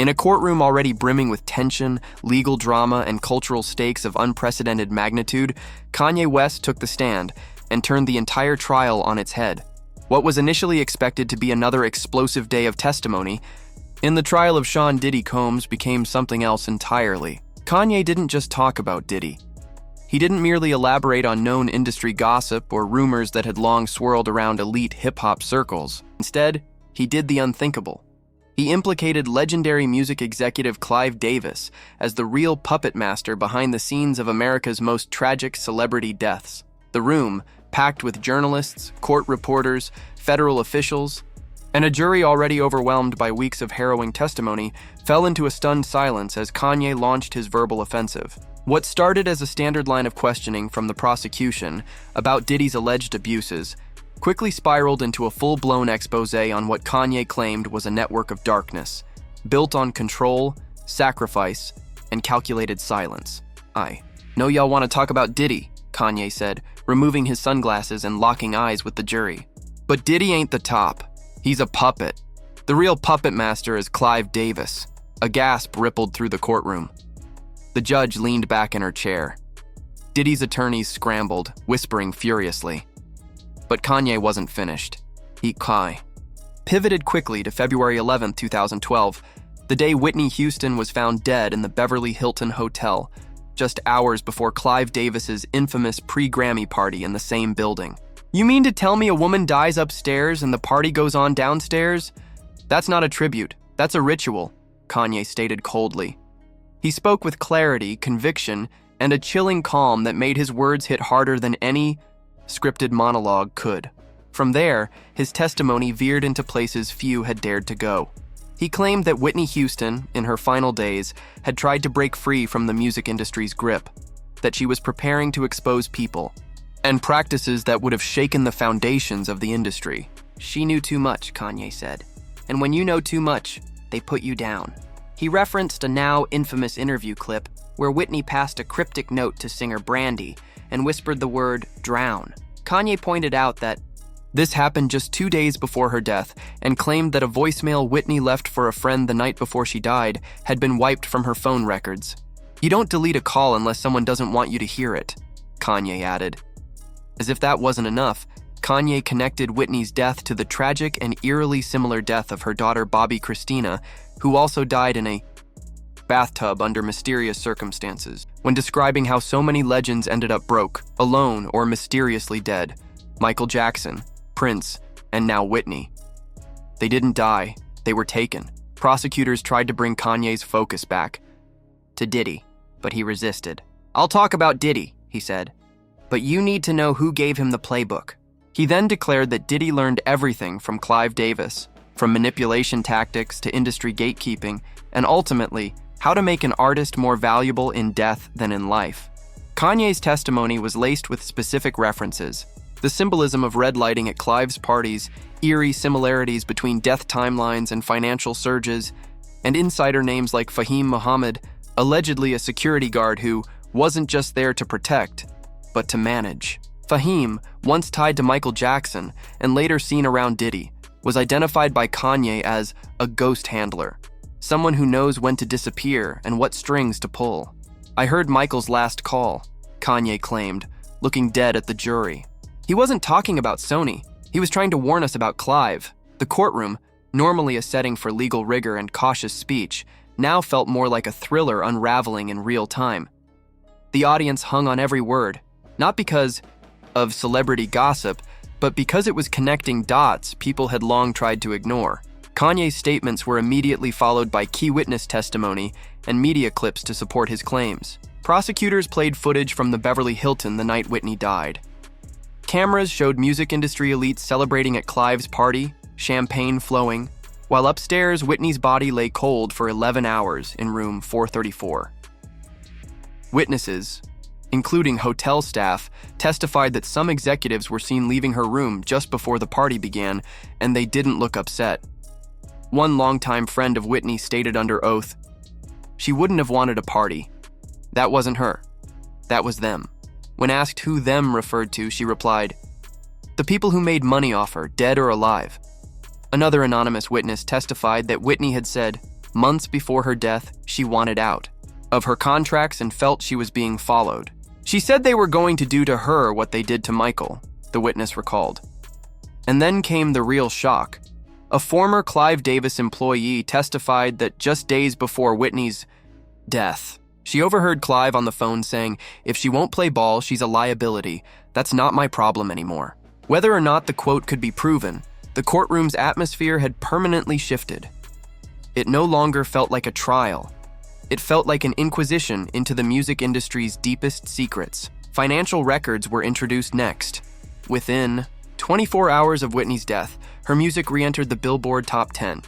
In a courtroom already brimming with tension, legal drama, and cultural stakes of unprecedented magnitude, Kanye West took the stand and turned the entire trial on its head. What was initially expected to be another explosive day of testimony, in the trial of Sean Diddy Combs became something else entirely. Kanye didn't just talk about Diddy. He didn't merely elaborate on known industry gossip or rumors that had long swirled around elite hip-hop circles. Instead, he did the unthinkable. He implicated legendary music executive Clive Davis as the real puppet master behind the scenes of America's most tragic celebrity deaths. The room, packed with journalists, court reporters, federal officials, and a jury already overwhelmed by weeks of harrowing testimony, fell into a stunned silence as Kanye launched his verbal offensive. What started as a standard line of questioning from the prosecution about Diddy's alleged abuses quickly spiraled into a full-blown exposé on what Kanye claimed was a network of darkness, built on control, sacrifice, and calculated silence. "I know y'all want to talk about Diddy," Kanye said, removing his sunglasses and locking eyes with the jury. "But Diddy ain't the top. He's a puppet. The real puppet master is Clive Davis." A gasp rippled through the courtroom. The judge leaned back in her chair. Diddy's attorneys scrambled, whispering furiously. But Kanye wasn't finished. He pivoted quickly to February 11, 2012, the day Whitney Houston was found dead in the Beverly Hilton Hotel, just hours before Clive Davis's infamous pre-Grammy party in the same building. "You mean to tell me a woman dies upstairs and the party goes on downstairs? That's not a tribute, that's a ritual," Kanye stated coldly. He spoke with clarity, conviction, and a chilling calm that made his words hit harder than any scripted monologue could. From there, his testimony veered into places few had dared to go. He claimed that Whitney Houston, in her final days, had tried to break free from the music industry's grip, that she was preparing to expose people and practices that would have shaken the foundations of the industry. "She knew too much," Kanye said. "And when you know too much, they put you down." He referenced a now infamous interview clip where Whitney passed a cryptic note to singer Brandy and whispered the word "drown." Kanye pointed out that this happened just 2 days before her death and claimed that a voicemail Whitney left for a friend the night before she died had been wiped from her phone records. "You don't delete a call unless someone doesn't want you to hear it," Kanye added. As if that wasn't enough, Kanye connected Whitney's death to the tragic and eerily similar death of her daughter Bobby Christina, who also died in a bathtub under mysterious circumstances. When describing how so many legends ended up broke, alone, or mysteriously dead, Michael Jackson, Prince, and now Whitney. They didn't die, they were taken. Prosecutors tried to bring Kanye's focus back to Diddy, but he resisted. "I'll talk about Diddy," he said, "but you need to know who gave him the playbook." He then declared that Diddy learned everything from Clive Davis, from manipulation tactics to industry gatekeeping, and ultimately, how to make an artist more valuable in death than in life. Kanye's testimony was laced with specific references. The symbolism of red lighting at Clive's parties, eerie similarities between death timelines and financial surges, and insider names like Fahim Muhammad, allegedly a security guard who wasn't just there to protect, but to manage. Fahim, once tied to Michael Jackson and later seen around Diddy, was identified by Kanye as a ghost handler, someone who knows when to disappear and what strings to pull. "I heard Michael's last call," Kanye claimed, looking dead at the jury. He wasn't talking about Sony. He was trying to warn us about Clive. The courtroom, normally a setting for legal rigor and cautious speech, now felt more like a thriller unraveling in real time. The audience hung on every word, not because of celebrity gossip, but because it was connecting dots people had long tried to ignore. Kanye's statements were immediately followed by key witness testimony and media clips to support his claims. Prosecutors played footage from the Beverly Hilton the night Whitney died. Cameras showed music industry elites celebrating at Clive's party, champagne flowing, while upstairs Whitney's body lay cold for 11 hours in room 434. Witnesses, including hotel staff, testified that some executives were seen leaving her room just before the party began, and they didn't look upset. One longtime friend of Whitney stated under oath, "She wouldn't have wanted a party. That wasn't her. That was them." When asked who them referred to, she replied, "The people who made money off her, dead or alive." Another anonymous witness testified that Whitney had said, Months before her death, she wanted out of her contracts and felt she was being followed. She said they were going to do to her what they did to Michael, the witness recalled. And then came the real shock. A former Clive Davis employee testified that just days before Whitney's death, she overheard Clive on the phone saying, "If she won't play ball, she's a liability. That's not my problem anymore." Whether or not the quote could be proven, the courtroom's atmosphere had permanently shifted. It no longer felt like a trial. It felt like an inquisition into the music industry's deepest secrets. Financial records were introduced next. Within 24 hours of Whitney's death, her music re-entered the Billboard Top 10.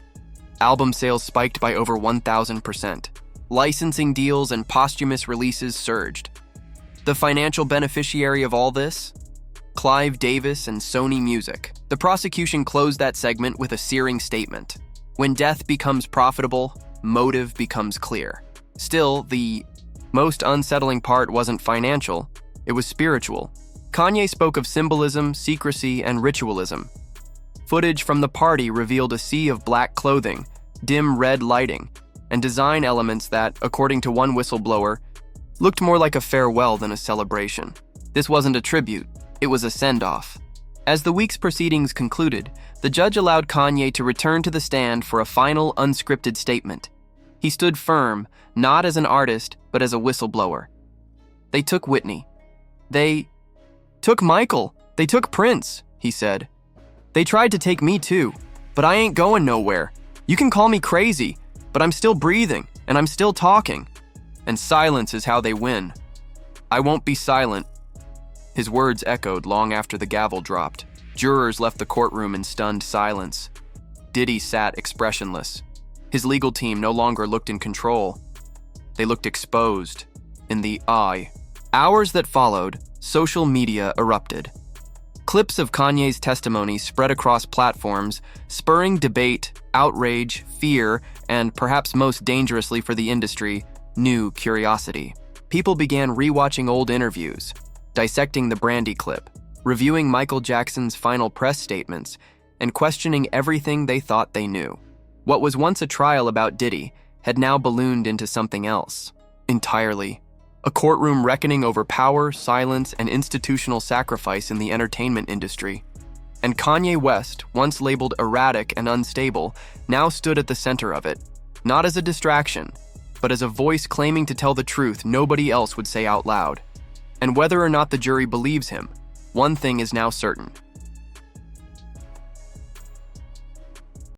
Album sales spiked by over 1,000%. Licensing deals and posthumous releases surged. The financial beneficiary of all this? Clive Davis and Sony Music. The prosecution closed that segment with a searing statement. When death becomes profitable, motive becomes clear. Still, the most unsettling part wasn't financial, it was spiritual. Kanye spoke of symbolism, secrecy, and ritualism. Footage from the party revealed a sea of black clothing, dim red lighting, and design elements that, according to one whistleblower, looked more like a farewell than a celebration. This wasn't a tribute, it was a send-off. As the week's proceedings concluded, the judge allowed Kanye to return to the stand for a final, unscripted statement. He stood firm, not as an artist, but as a whistleblower. They took Whitney. They took Michael. They took Prince, he said. They tried to take me too, but I ain't going nowhere. You can call me crazy, but I'm still breathing, and I'm still talking. And silence is how they win. I won't be silent. His words echoed long after the gavel dropped. Jurors left the courtroom in stunned silence. Diddy sat expressionless. His legal team no longer looked in control. They looked exposed, in the eye. Hours that followed, social media erupted. Clips of Kanye's testimony spread across platforms, spurring debate, outrage, fear, and perhaps most dangerously for the industry, new curiosity. People began rewatching old interviews, dissecting the Brandy clip, reviewing Michael Jackson's final press statements, and questioning everything they thought they knew. What was once a trial about Diddy had now ballooned into something else, entirely. A courtroom reckoning over power, silence, and institutional sacrifice in the entertainment industry. And Kanye West, once labeled erratic and unstable, now stood at the center of it, not as a distraction, but as a voice claiming to tell the truth nobody else would say out loud. And whether or not the jury believes him, one thing is now certain.